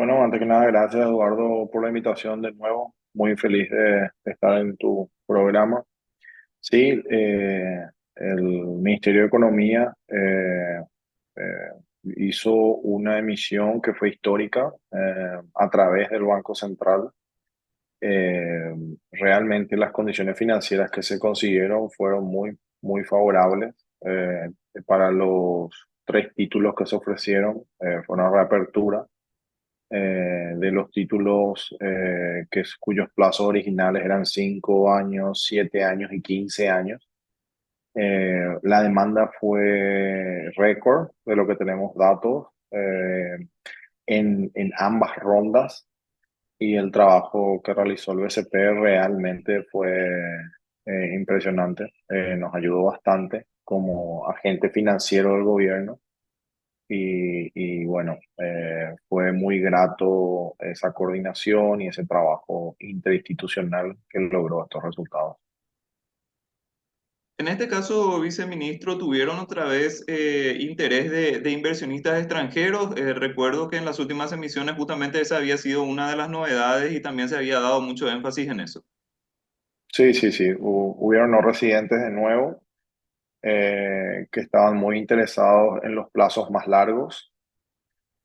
Bueno, antes que nada, gracias Eduardo por la invitación de nuevo. Muy feliz de estar en tu programa. Sí, el Ministerio de Economía eh, hizo una emisión que fue histórica a través del Banco Central. Eh, Realmente las condiciones financieras que se consiguieron fueron muy favorables para los tres títulos que se ofrecieron. Fue una reapertura de los títulos cuyos plazos originales eran 5 años, 7 años y 15 años. La demanda fue récord de lo que tenemos datos en ambas rondas, y el trabajo que realizó el BCP realmente fue impresionante. Nos ayudó bastante como agente financiero del gobierno. Y bueno, fue muy grato esa coordinación y ese trabajo interinstitucional que logró estos resultados. En este caso, viceministro, ¿tuvieron otra vez interés de inversionistas extranjeros? Recuerdo que en las últimas emisiones justamente esa había sido una de las novedades y también se había dado mucho énfasis en eso. Sí, sí, sí. Hubieron no residentes de nuevo que estaban muy interesados en los plazos más largos.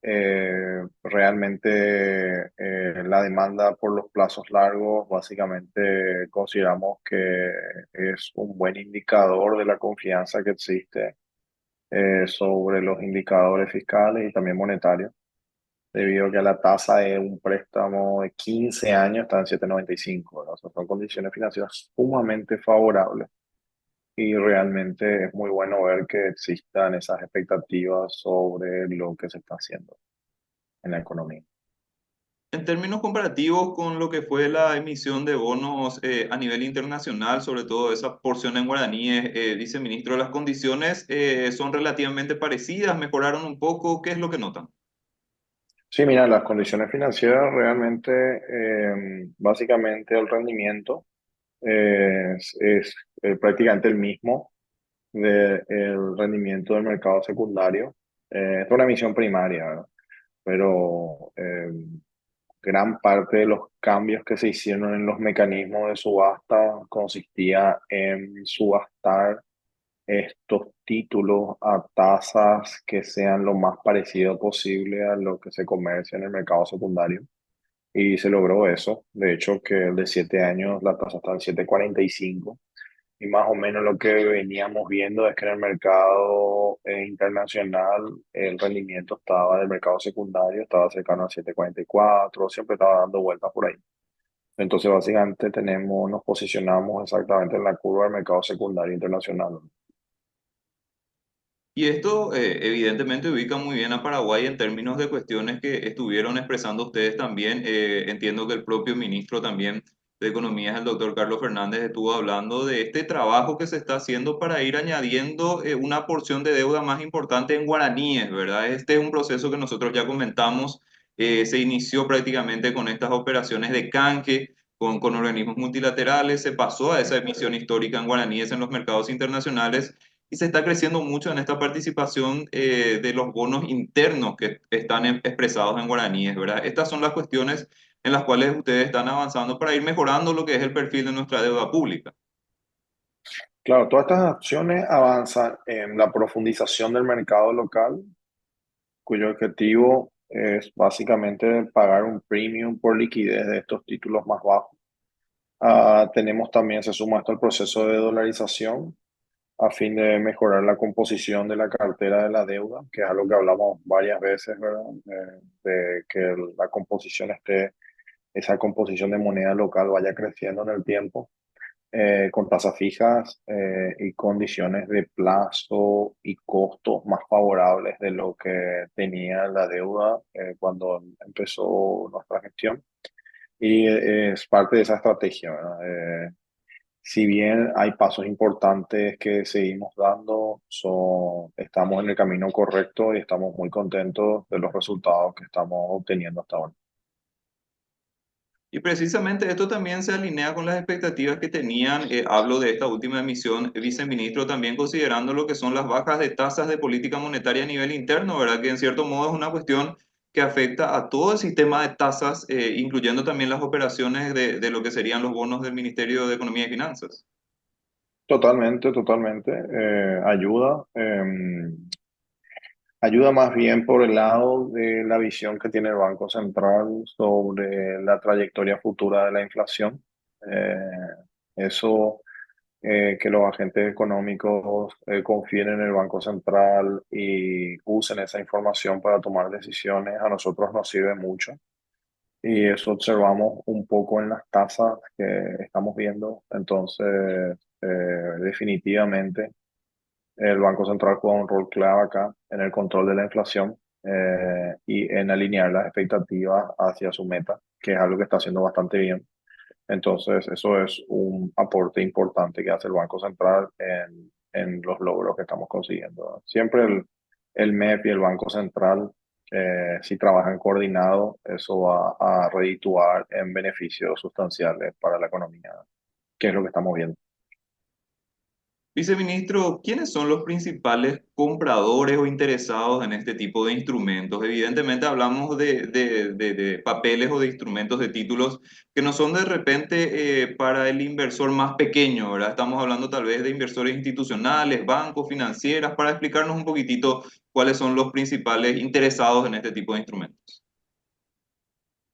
Realmente la demanda por los plazos largos básicamente consideramos que es un buen indicador de la confianza que existe sobre los indicadores fiscales y también monetarios, debido a que la tasa de un préstamo de 15 años está en 7,95, ¿verdad? O sea, son condiciones financieras sumamente favorables, y realmente es muy bueno ver que existan esas expectativas sobre lo que se está haciendo en la economía. En términos comparativos con lo que fue la emisión de bonos a nivel internacional, sobre todo esa porción en guaraníes, viceministro, ¿las condiciones son relativamente parecidas? ¿Mejoraron un poco? ¿Qué es lo que notan? Sí, mira, las condiciones financieras realmente, básicamente el rendimiento es prácticamente el mismo del rendimiento del mercado secundario. Es una emisión primaria, ¿verdad? Pero gran parte de los cambios que se hicieron en los mecanismos de subasta consistía en subastar estos títulos a tasas que sean lo más parecido posible a lo que se comercia en el mercado secundario. Y se logró eso. De hecho, que el de 7 años la tasa está en 7,45. Y más o menos lo que veníamos viendo es que en el mercado internacional el rendimiento estaba del mercado secundario, estaba cercano a 7,44, siempre estaba dando vueltas por ahí. Entonces, básicamente nos posicionamos exactamente en la curva del mercado secundario internacional. Y esto evidentemente ubica muy bien a Paraguay en términos de cuestiones que estuvieron expresando ustedes también. Entiendo que el propio ministro también de Economía, el doctor Carlos Fernández, estuvo hablando de este trabajo que se está haciendo para ir añadiendo una porción de deuda más importante en guaraníes, ¿verdad? Este es un proceso que nosotros ya comentamos. Se inició prácticamente con estas operaciones de canje con organismos multilaterales, se pasó a esa emisión histórica en guaraníes en los mercados internacionales y se está creciendo mucho en esta participación de los bonos internos que están expresados en guaraníes, ¿verdad? Estas son las cuestiones en las cuales ustedes están avanzando para ir mejorando lo que es el perfil de nuestra deuda pública. Claro, todas estas acciones avanzan en la profundización del mercado local, cuyo objetivo es básicamente pagar un premium por liquidez de estos títulos más bajos. Tenemos también, se suma esto el proceso de dolarización a fin de mejorar la composición de la cartera de la deuda, que es algo que hablamos varias veces, ¿verdad? De que la composición esa composición de moneda local vaya creciendo en el tiempo, con tasas fijas y condiciones de plazo y costos más favorables de lo que tenía la deuda cuando empezó nuestra gestión. Y es parte de esa estrategia, ¿verdad? Si bien hay pasos importantes que seguimos dando, estamos en el camino correcto y estamos muy contentos de los resultados que estamos obteniendo hasta ahora. Y precisamente esto también se alinea con las expectativas que tenían, hablo de esta última emisión, viceministro, también considerando lo que son las bajas de tasas de política monetaria a nivel interno, ¿verdad? Que en cierto modo es una cuestión que afecta a todo el sistema de tasas, incluyendo también las operaciones de lo que serían los bonos del Ministerio de Economía y Finanzas. Totalmente, totalmente. Ayuda. Ayuda más bien por el lado de la visión que tiene el Banco Central sobre la trayectoria futura de la inflación. Eh, Eso, que los agentes económicos confíen en el Banco Central y usen esa información para tomar decisiones, a nosotros nos sirve mucho. Y eso observamos un poco en las tasas que estamos viendo. Entonces, definitivamente, el Banco Central juega un rol clave acá en el control de la inflación y en alinear las expectativas hacia su meta, que es algo que está haciendo bastante bien. Entonces, eso es un aporte importante que hace el Banco Central en los logros que estamos consiguiendo. Siempre el MEP y el Banco Central, si trabajan coordinado, eso va a redituar en beneficios sustanciales para la economía, que es lo que estamos viendo. Viceministro, ¿quiénes son los principales compradores o interesados en este tipo de instrumentos? Evidentemente hablamos de papeles o de instrumentos de títulos que no son de repente para el inversor más pequeño, ¿verdad? Estamos hablando tal vez de inversores institucionales, bancos, financieras, para explicarnos un poquitito cuáles son los principales interesados en este tipo de instrumentos.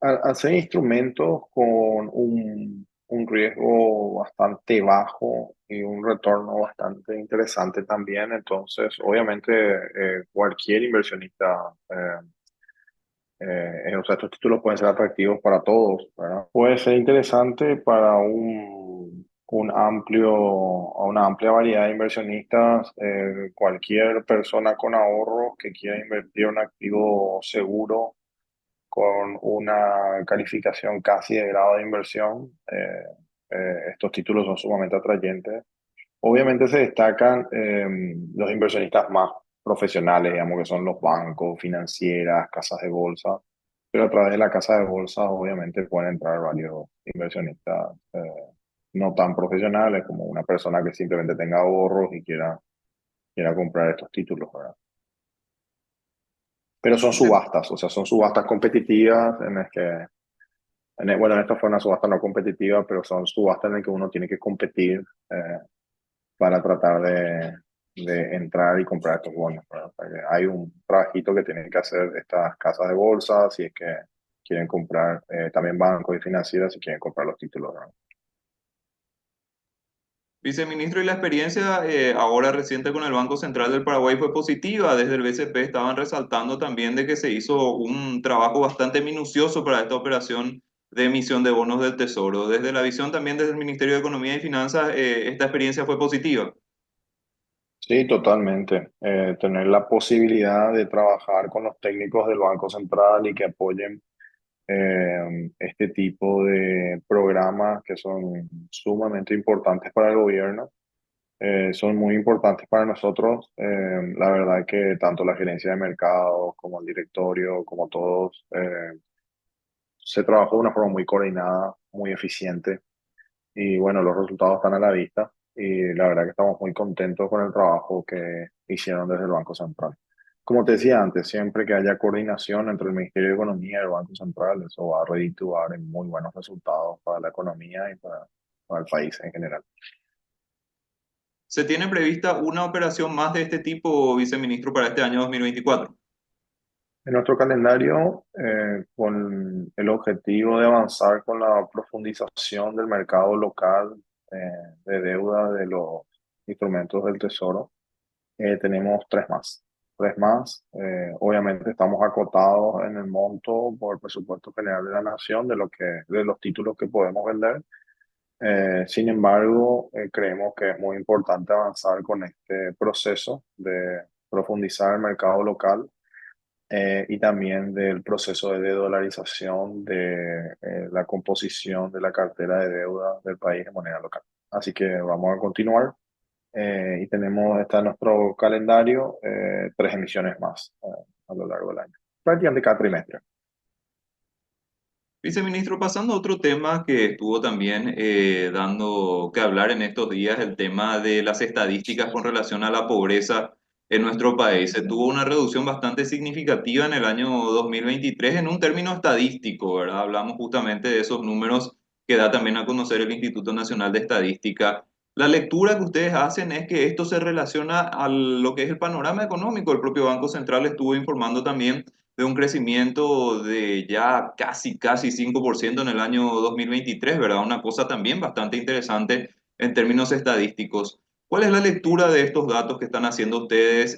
Hacer instrumentos con un riesgo bastante bajo y un retorno bastante interesante también. Entonces, obviamente, cualquier inversionista, o sea, estos títulos pueden ser atractivos para todos, ¿verdad? Puede ser interesante para a una amplia variedad de inversionistas, cualquier persona con ahorros que quiera invertir en un activo seguro con una calificación casi de grado de inversión. Estos títulos son sumamente atrayentes. Obviamente se destacan los inversionistas más profesionales, digamos que son los bancos, financieras, casas de bolsa, pero a través de la casa de bolsa obviamente pueden entrar varios inversionistas no tan profesionales como una persona que simplemente tenga ahorros y quiera comprar estos títulos, ¿verdad? Pero son subastas, o sea, son subastas competitivas en las que bueno, esta fue una subasta no competitiva, pero son subastas en las que uno tiene que competir para tratar de entrar y comprar estos bonos, ¿verdad? O sea, que hay un trabajito que tienen que hacer estas casas de bolsa si es que quieren comprar, también bancos y financieras si quieren comprar los títulos, ¿verdad? Viceministro, y la experiencia ahora reciente con el Banco Central del Paraguay fue positiva. Desde el BCP estaban resaltando también de que se hizo un trabajo bastante minucioso para esta operación de emisión de bonos del Tesoro. Desde la visión también desde el Ministerio de Economía y Finanzas, esta experiencia fue positiva. Sí, totalmente. Tener la posibilidad de trabajar con los técnicos del Banco Central y que apoyen este tipo de programas que son sumamente importantes para el gobierno, son muy importantes para nosotros. La verdad que tanto la gerencia de mercados como el directorio, como todos, se trabajó de una forma muy coordinada, muy eficiente y bueno, los resultados están a la vista y la verdad que estamos muy contentos con el trabajo que hicieron desde el Banco Central. Como te decía antes, siempre que haya coordinación entre el Ministerio de Economía y el Banco Central, eso va a redituar en muy buenos resultados para la economía y para el país en general. ¿Se tiene prevista una operación más de este tipo, viceministro, para este año 2024? En nuestro calendario, con el objetivo de avanzar con la profundización del mercado local de deuda de los instrumentos del Tesoro, tenemos tres más. Tres más. Obviamente estamos acotados en el monto por el presupuesto general de la nación de los títulos que podemos vender. Sin embargo, creemos que es muy importante avanzar con este proceso de profundizar el mercado local y también del proceso de dedolarización de la composición de la cartera de deuda del país en moneda local. Así que vamos a continuar y está en nuestro calendario tres emisiones más a lo largo del año, prácticamente cada trimestre. Viceministro, pasando a otro tema que estuvo también dando que hablar en estos días, el tema de las estadísticas con relación a la pobreza en nuestro país. Se tuvo una reducción bastante significativa en el año 2023 en un término estadístico, ¿verdad? Hablamos justamente de esos números que da también a conocer el Instituto Nacional de Estadística. La lectura que ustedes hacen es que esto se relaciona a lo que es el panorama económico. El propio Banco Central estuvo informando también de un crecimiento de ya casi 5% en el año 2023, ¿verdad? Una cosa también bastante interesante en términos estadísticos. ¿Cuál es la lectura de estos datos que están haciendo ustedes,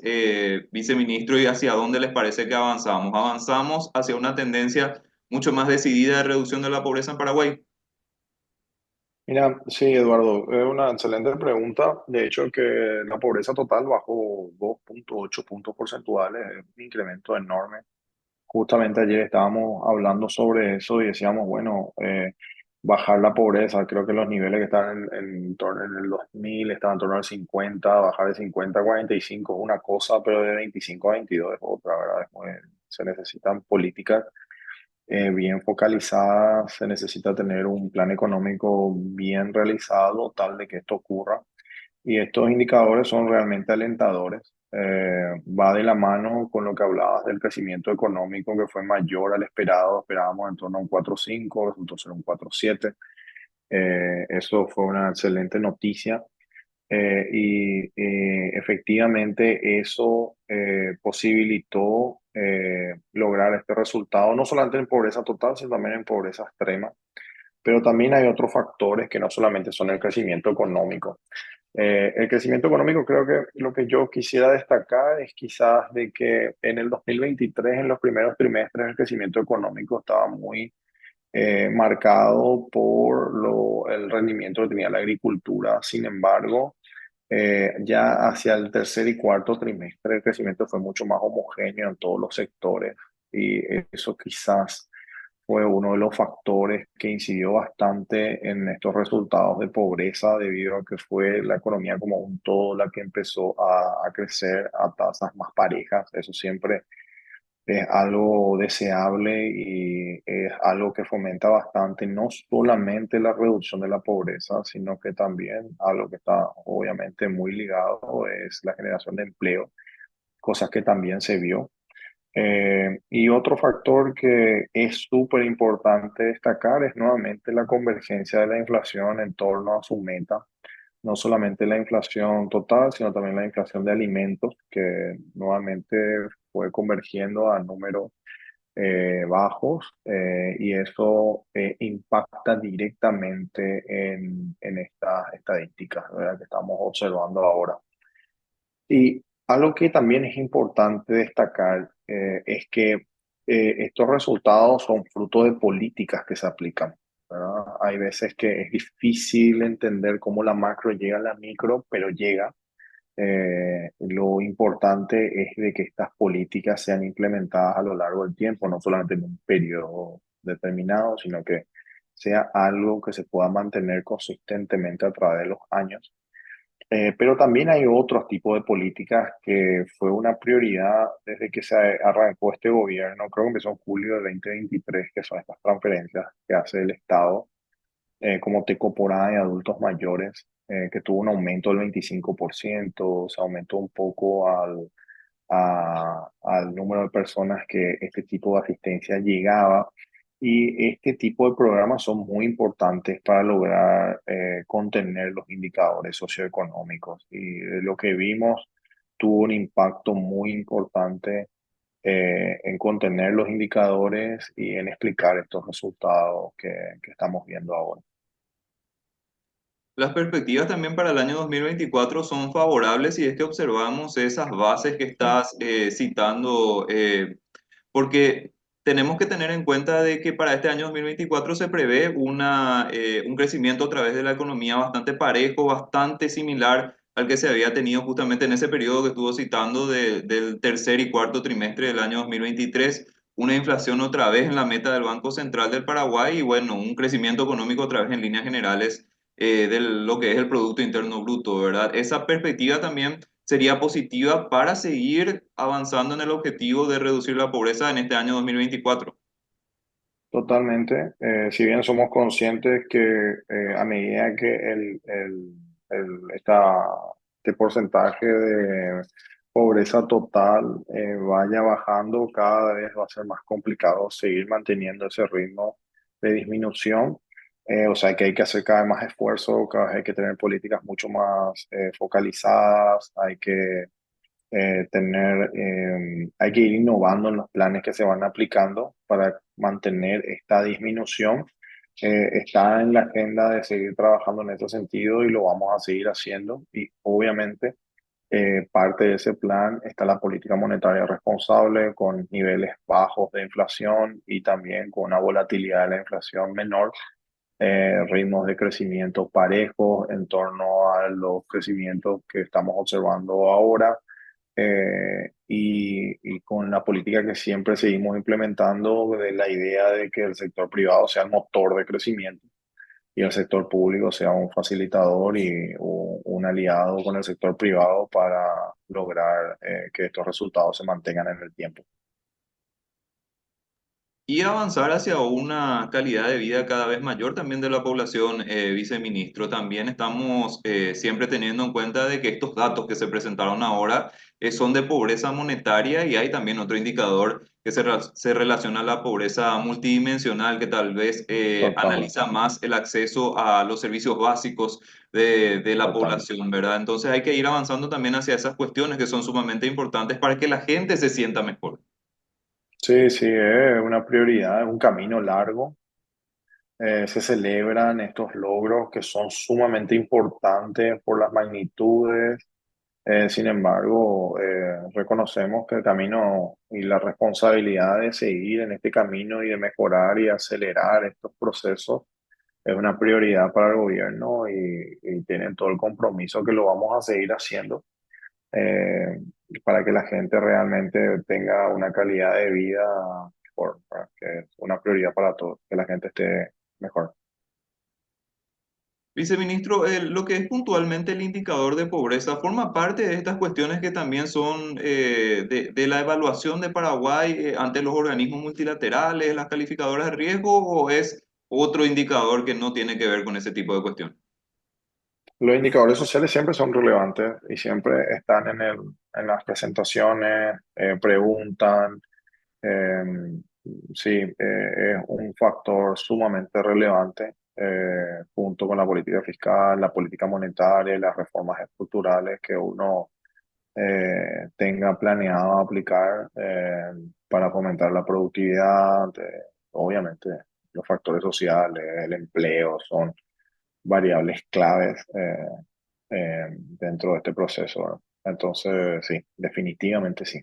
viceministro, y hacia dónde les parece que avanzamos? ¿Avanzamos hacia una tendencia mucho más decidida de reducción de la pobreza en Paraguay? Mira, sí, Eduardo, es una excelente pregunta. De hecho, que la pobreza total bajó 2,8 puntos porcentuales, es un incremento enorme. Justamente ayer estábamos hablando sobre eso y decíamos, bueno, bajar la pobreza, creo que los niveles que están en el 2000 estaban en torno al 50, bajar de 50 a 45 es una cosa, pero de 25 a 22 es otra, ¿verdad? Se necesitan políticas bien focalizadas, se necesita tener un plan económico bien realizado, tal de que esto ocurra. Y estos indicadores son realmente alentadores. Va de la mano con lo que hablabas del crecimiento económico que fue mayor al esperado. Esperábamos en torno a un 4,5, resultó ser un 4,7. Eso fue una excelente noticia. Efectivamente eso posibilitó lograr este resultado, no solamente en pobreza total, sino también en pobreza extrema. Pero también hay otros factores que no solamente son el crecimiento económico. El crecimiento económico, creo que lo que yo quisiera destacar es quizás de que en el 2023, en los primeros trimestres, el crecimiento económico estaba muy marcado por el rendimiento que tenía la agricultura. Sin embargo, ya hacia el tercer y cuarto trimestre el crecimiento fue mucho más homogéneo en todos los sectores y eso quizás fue uno de los factores que incidió bastante en estos resultados de pobreza debido a que fue la economía como un todo la que empezó a crecer a tasas más parejas. Eso siempre es algo deseable y es algo que fomenta bastante no solamente la reducción de la pobreza, sino que también algo que está obviamente muy ligado es la generación de empleo, cosas que también se vio. Y otro factor que es súper importante destacar es nuevamente la convergencia de la inflación en torno a su meta, no solamente la inflación total, sino también la inflación de alimentos, que nuevamente fue convergiendo a números bajos y eso impacta directamente en estas estadísticas, ¿verdad? Que estamos observando ahora. Y algo que también es importante destacar es que estos resultados son fruto de políticas que se aplican, ¿verdad? Hay veces que es difícil entender cómo la macro llega a la micro, pero llega. Lo importante es de que estas políticas sean implementadas a lo largo del tiempo, no solamente en un periodo determinado, sino que sea algo que se pueda mantener consistentemente a través de los años. Pero también hay otros tipos de políticas que fue una prioridad desde que se arrancó este gobierno, creo que empezó en julio de 2023, que son estas transferencias que hace el Estado como Tecoporá de adultos mayores, que tuvo un aumento del 25%, se aumentó un poco al número de personas que este tipo de asistencia llegaba. Y este tipo de programas son muy importantes para lograr contener los indicadores socioeconómicos. Y de lo que vimos, tuvo un impacto muy importante en contener los indicadores y en explicar estos resultados que estamos viendo ahora. Las perspectivas también para el año 2024 son favorables si es que observamos esas bases que Sí. estás citando, porque tenemos que tener en cuenta de que para este año 2024 se prevé un crecimiento a través de la economía bastante parejo, bastante similar al que se había tenido justamente en ese periodo que estuvo citando del tercer y cuarto trimestre del año 2023, una inflación otra vez en la meta del Banco Central del Paraguay y bueno, un crecimiento económico otra vez en líneas generales de lo que es el Producto Interno Bruto, ¿verdad? Esa perspectiva también sería positiva para seguir avanzando en el objetivo de reducir la pobreza en este año 2024. Totalmente. Si bien somos conscientes que a medida que este porcentaje pobreza total vaya bajando, cada vez va a ser más complicado seguir manteniendo ese ritmo de disminución. O sea que hay que hacer cada vez más esfuerzo, cada vez hay que tener políticas mucho más focalizadas, hay que ir innovando en los planes que se van aplicando para mantener esta disminución. Está en la agenda de seguir trabajando en ese sentido y lo vamos a seguir haciendo. Y obviamente parte de ese plan está la política monetaria responsable con niveles bajos de inflación y también con una volatilidad de la inflación menor, ritmos de crecimiento parejos en torno a los crecimientos que estamos observando ahora, y con la política que siempre seguimos implementando de la idea de que el sector privado sea el motor de crecimiento y el sector público sea un facilitador y un aliado con el sector privado para lograr que estos resultados se mantengan en el tiempo. Y avanzar hacia una calidad de vida cada vez mayor también de la población, viceministro. También estamos siempre teniendo en cuenta de que estos datos que se presentaron ahora son de pobreza monetaria y hay también otro indicador que se relaciona a la pobreza multidimensional, que tal vez Total, analiza más el acceso a los servicios básicos de la total. población, ¿verdad? Entonces hay que ir avanzando también hacia esas cuestiones que son sumamente importantes para que la gente se sienta mejor. Sí, sí, es una prioridad, es un camino largo. Se celebran estos logros que son sumamente importantes por las magnitudes. Sin embargo, reconocemos que el camino y la responsabilidad de seguir en este camino y de mejorar y acelerar estos procesos es una prioridad para el gobierno y tienen todo el compromiso que lo vamos a seguir haciendo, eh, para que la gente realmente tenga una calidad de vida mejor, ¿verdad? Que es una prioridad para todos, que la gente esté mejor. Viceministro, lo que es puntualmente el indicador de pobreza, ¿forma parte de estas cuestiones que también son de la evaluación de Paraguay ante los organismos multilaterales, las calificadoras de riesgo, o es otro indicador que no tiene que ver con ese tipo de cuestión? Los indicadores sociales siempre son relevantes y siempre están en las presentaciones, preguntan. Eh, sí, es un factor sumamente relevante, junto con la política fiscal, la política monetaria y las reformas estructurales que uno tenga planeado aplicar para fomentar la productividad. Obviamente, los factores sociales, el empleo son variables claves dentro de este proceso, ¿no? Entonces, sí, definitivamente sí.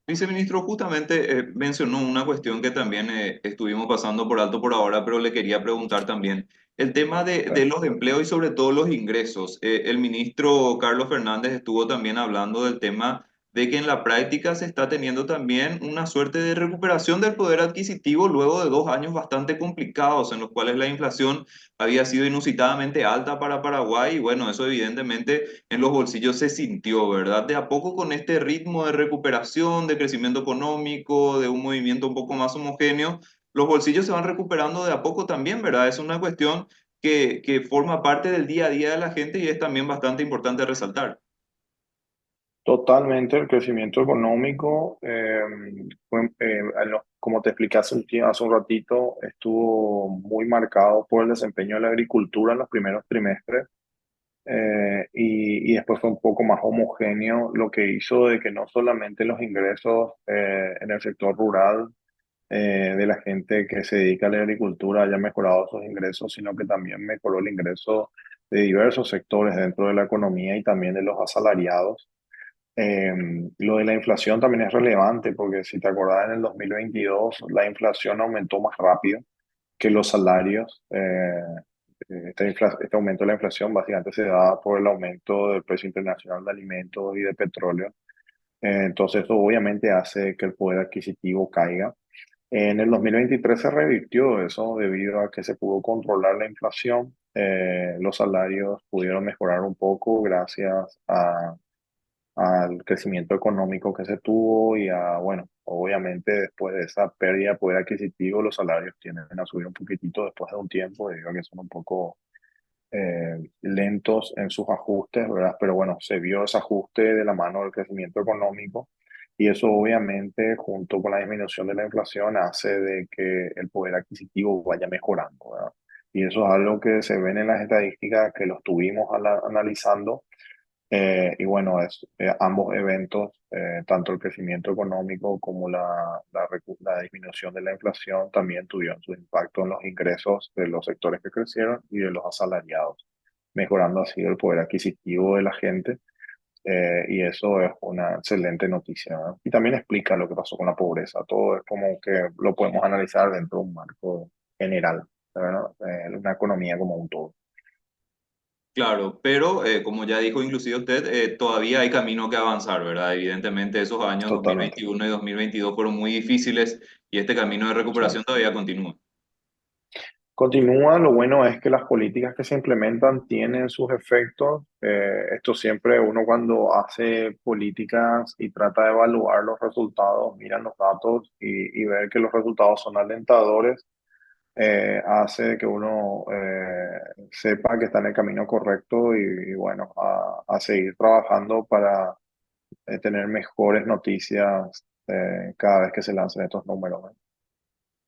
Viceministro, justamente mencionó una cuestión que también estuvimos pasando por alto por ahora, pero le quería preguntar también. El tema Sí. de los empleos y sobre todo los ingresos. El ministro Carlos Fernández estuvo también hablando del tema de que en la práctica se está teniendo también una suerte de recuperación del poder adquisitivo luego de 2 años bastante complicados en los cuales la inflación había sido inusitadamente alta para Paraguay y bueno, eso evidentemente en los bolsillos se sintió, ¿verdad? De a poco con este ritmo de recuperación, de crecimiento económico, de un movimiento un poco más homogéneo, los bolsillos se van recuperando de a poco también, ¿verdad? Es una cuestión que forma parte del día a día de la gente y es también bastante importante resaltar. Totalmente, el crecimiento económico, como te expliqué hace un ratito, estuvo muy marcado por el desempeño de la agricultura en los primeros trimestres, y después fue un poco más homogéneo, lo que hizo de que no solamente los ingresos en el sector rural, de la gente que se dedica a la agricultura haya mejorado sus ingresos, sino que también mejoró el ingreso de diversos sectores dentro de la economía y también de los asalariados. Eh, lo de la inflación también es relevante porque si te acordás, en el 2022 la inflación aumentó más rápido que los salarios. Este aumento de la inflación básicamente se da por el aumento del precio internacional de alimentos y de petróleo. Entonces eso obviamente hace que el poder adquisitivo caiga. En el 2023 se revirtió eso debido a que se pudo controlar la inflación. Los salarios pudieron mejorar un poco gracias al crecimiento económico que se tuvo y a, bueno, obviamente después de esa pérdida de poder adquisitivo, los salarios tienden a subir un poquitito después de un tiempo, debido a que son un poco lentos en sus ajustes, ¿verdad? Pero bueno, se vio ese ajuste de la mano del crecimiento económico y eso obviamente junto con la disminución de la inflación hace de que el poder adquisitivo vaya mejorando, ¿verdad? Y eso es algo que se ven en las estadísticas que lo estuvimos analizando y bueno, ambos eventos, tanto el crecimiento económico como la disminución de la inflación, también tuvieron su impacto en los ingresos de los sectores que crecieron y de los asalariados, mejorando así el poder adquisitivo de la gente. Y eso es una excelente noticia, ¿no? Y también explica lo que pasó con la pobreza. Todo es como que lo podemos analizar dentro de un marco general, ¿verdad? Una economía como un todo. Claro, pero como ya dijo inclusive usted, todavía hay camino que avanzar, ¿verdad? Evidentemente esos años Totalmente. 2021 y 2022 fueron muy difíciles y este camino de Sí. recuperación todavía continúa. Continúa, lo bueno es que las políticas que se implementan tienen sus efectos. Esto siempre uno cuando hace políticas y trata de evaluar los resultados, mira los datos y ver que los resultados son alentadores, hace que uno sepa que está en el camino correcto y bueno, a seguir trabajando para tener mejores noticias cada vez que se lancen estos números, ¿no?